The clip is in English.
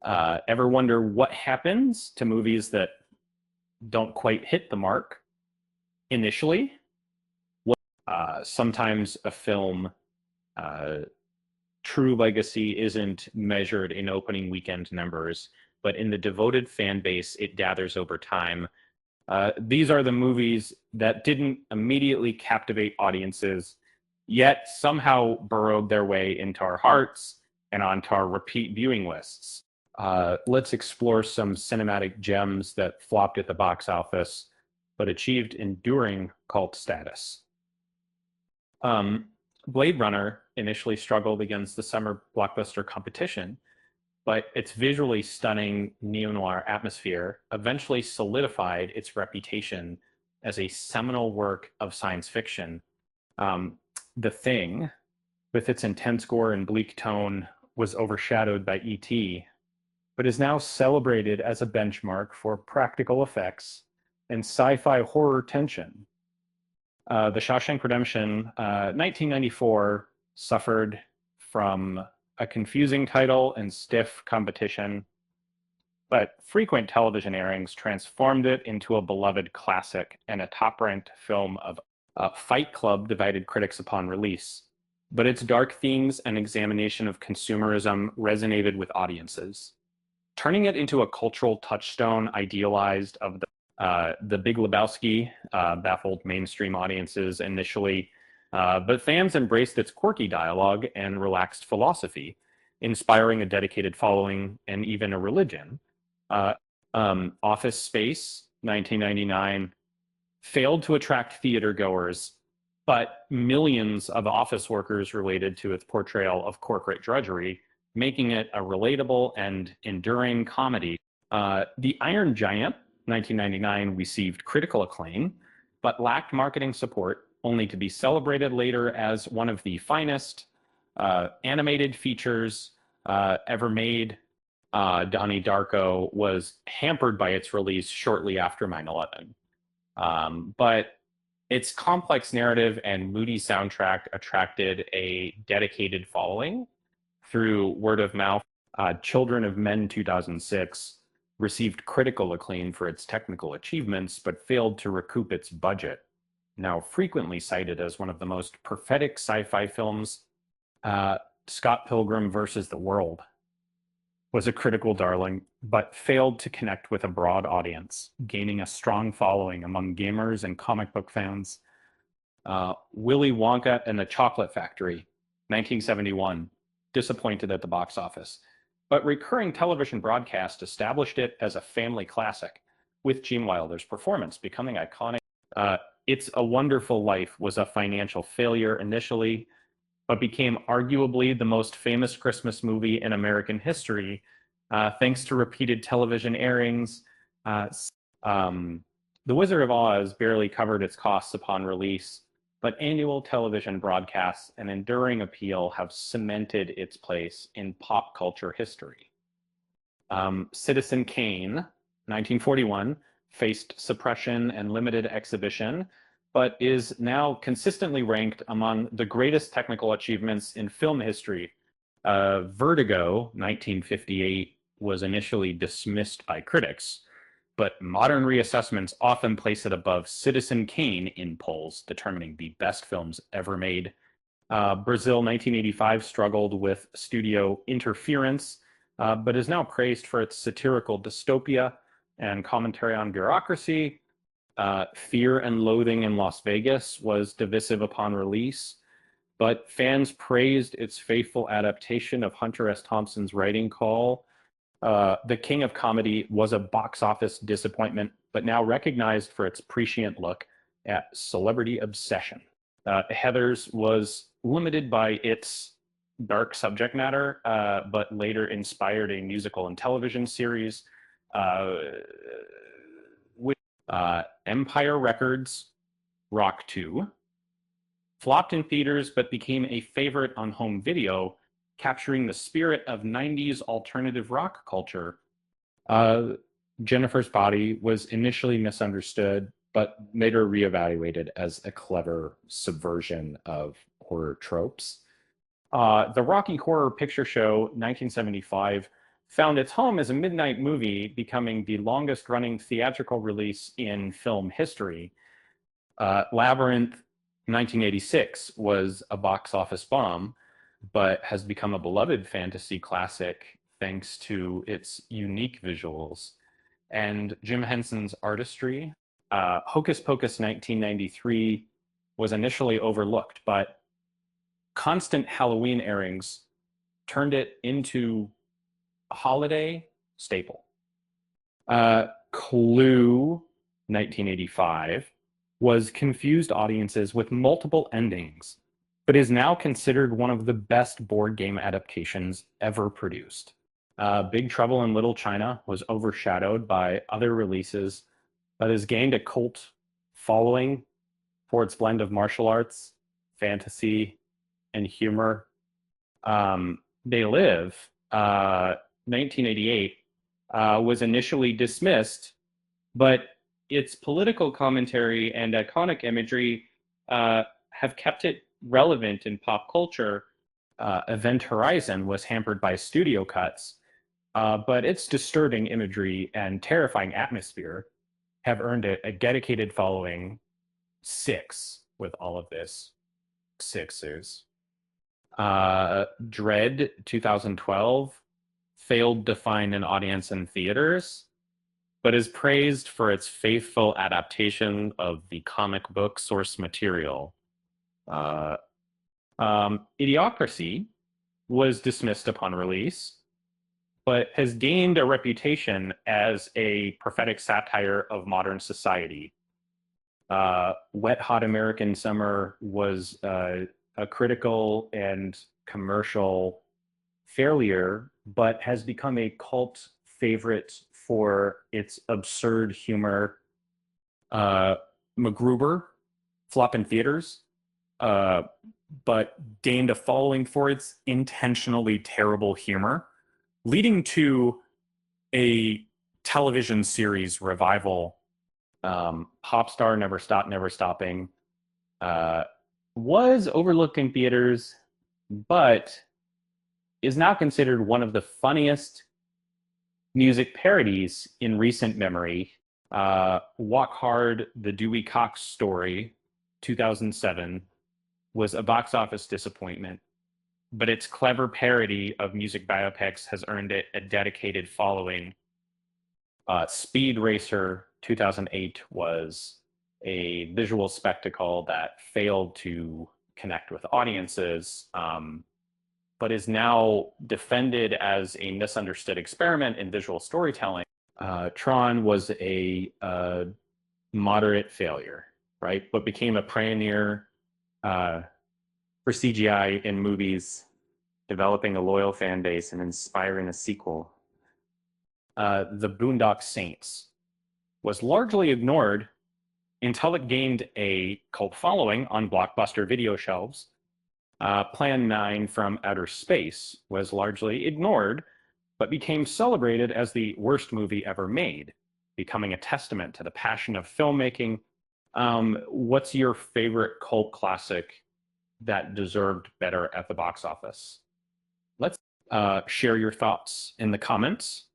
Ever wonder what happens to movies that don't quite hit the mark initially? Sometimes a film uh, true legacy isn't measured in opening weekend numbers, but in the devoted fan base it gathers over time. These are the movies that didn't immediately captivate audiences, yet somehow burrowed their way into our hearts and onto our repeat viewing lists. Let's explore some cinematic gems that flopped at the box office but achieved enduring cult status. Um, Blade Runner initially struggled against the summer blockbuster competition, but its visually stunning neo-noir atmosphere eventually solidified its reputation as a seminal work of science fiction. Um, the Thing, with its intense gore and bleak tone, was overshadowed by E.T., but is now celebrated as a benchmark for practical effects and sci-fi horror tension. The Shawshank Redemption, 1994, suffered from a confusing title and stiff competition, but frequent television airings transformed it into a beloved classic and a top-ranked film of Fight Club divided critics upon release, but its dark themes and examination of consumerism resonated with audiences, turning it into a cultural touchstone idealized of the Big Lebowski baffled mainstream audiences initially, but fans embraced its quirky dialogue and relaxed philosophy, inspiring a dedicated following and even a religion. Uh, Office Space, 1999, failed to attract theater goers, but millions of office workers related to its portrayal of corporate drudgery, making it a relatable and enduring comedy. The Iron Giant, 1999, received critical acclaim, but lacked marketing support, only to be celebrated later as one of the finest animated features ever made. Donnie Darko was hampered by its release shortly after 9/11. But its complex narrative and moody soundtrack attracted a dedicated following through word of mouth. Children of Men 2006 received critical acclaim for its technical achievements, but failed to recoup its budget. Now frequently cited as one of the most prophetic sci-fi films, uh, Scott Pilgrim versus the World was a critical darling, but failed to connect with a broad audience, gaining a strong following among gamers and comic book fans. Willy Wonka and the Chocolate Factory, 1971, disappointed at the box office, but recurring television broadcast established it as a family classic, with Gene Wilder's performance becoming iconic. Uh, it's a Wonderful Life was a financial failure initially, but became arguably the most famous Christmas movie in American history, thanks to repeated television airings. Uh, um, the Wizard of Oz barely covered its costs upon release, but annual television broadcasts and enduring appeal have cemented its place in pop culture history. Citizen Kane, 1941, faced suppression and limited exhibition, but is now consistently ranked among the greatest technical achievements in film history. Vertigo, 1958, was initially dismissed by critics, but modern reassessments often place it above Citizen Kane in polls, determining the best films ever made. Brazil 1985 struggled with studio interference, but is now praised for its satirical dystopia and commentary on bureaucracy. Fear and Loathing in Las Vegas was divisive upon release, but fans praised its faithful adaptation of Hunter S. Thompson's writing call. The King of Comedy was a box office disappointment, but now recognized for its prescient look at celebrity obsession. Heathers was limited by its dark subject matter, but later inspired a musical and television series. Uh, with Empire Records, Rock 2, flopped in theaters but became a favorite on home video, capturing the spirit of 90s alternative rock culture. Uh, Jennifer's Body was initially misunderstood, but later reevaluated as a clever subversion of horror tropes. The Rocky Horror Picture Show, 1975, found its home as a midnight movie, becoming the longest-running theatrical release in film history. Labyrinth 1986 was a box office bomb, but has become a beloved fantasy classic thanks to its unique visuals and Jim Henson's artistry. Hocus Pocus 1993 was initially overlooked, but constant Halloween airings turned it into a holiday staple. Clue 1985 was confused audiences with multiple endings, but is now considered one of the best board game adaptations ever produced. Big Trouble in Little China was overshadowed by other releases, but has gained a cult following for its blend of martial arts, fantasy, and humor. They Live, 1988, was initially dismissed, but its political commentary and iconic imagery have kept it relevant in pop culture. Event Horizon was hampered by studio cuts, but its disturbing imagery and terrifying atmosphere have earned it a dedicated following. Six with all of this. Sixes. Dread 2012 failed to find an audience in theaters, but is praised for its faithful adaptation of the comic book source material. Idiocracy was dismissed upon release, but has gained a reputation as a prophetic satire of modern society. Wet Hot American Summer was a critical and commercial failure, but has become a cult favorite for its absurd humor. MacGruber flop in theaters, but gained a following for its intentionally terrible humor, leading to a television series revival. Popstar Never Stop, Never Stopping was overlooked in theaters, but is now considered one of the funniest music parodies in recent memory. Walk Hard, The Dewey Cox Story, 2007, was a box office disappointment, but its clever parody of music biopics has earned it a dedicated following. Speed Racer 2008 was a visual spectacle that failed to connect with audiences, but is now defended as a misunderstood experiment in visual storytelling. Tron was a moderate failure, right? But became a pioneer for CGI in movies, developing a loyal fan base and inspiring a sequel. The Boondock Saints was largely ignored until it gained a cult following on blockbuster video shelves. Plan 9 from Outer Space was largely ignored, but became celebrated as the worst movie ever made, becoming a testament to the passion of filmmaking. What's your favorite cult classic that deserved better at the box office? Let's share your thoughts in the comments.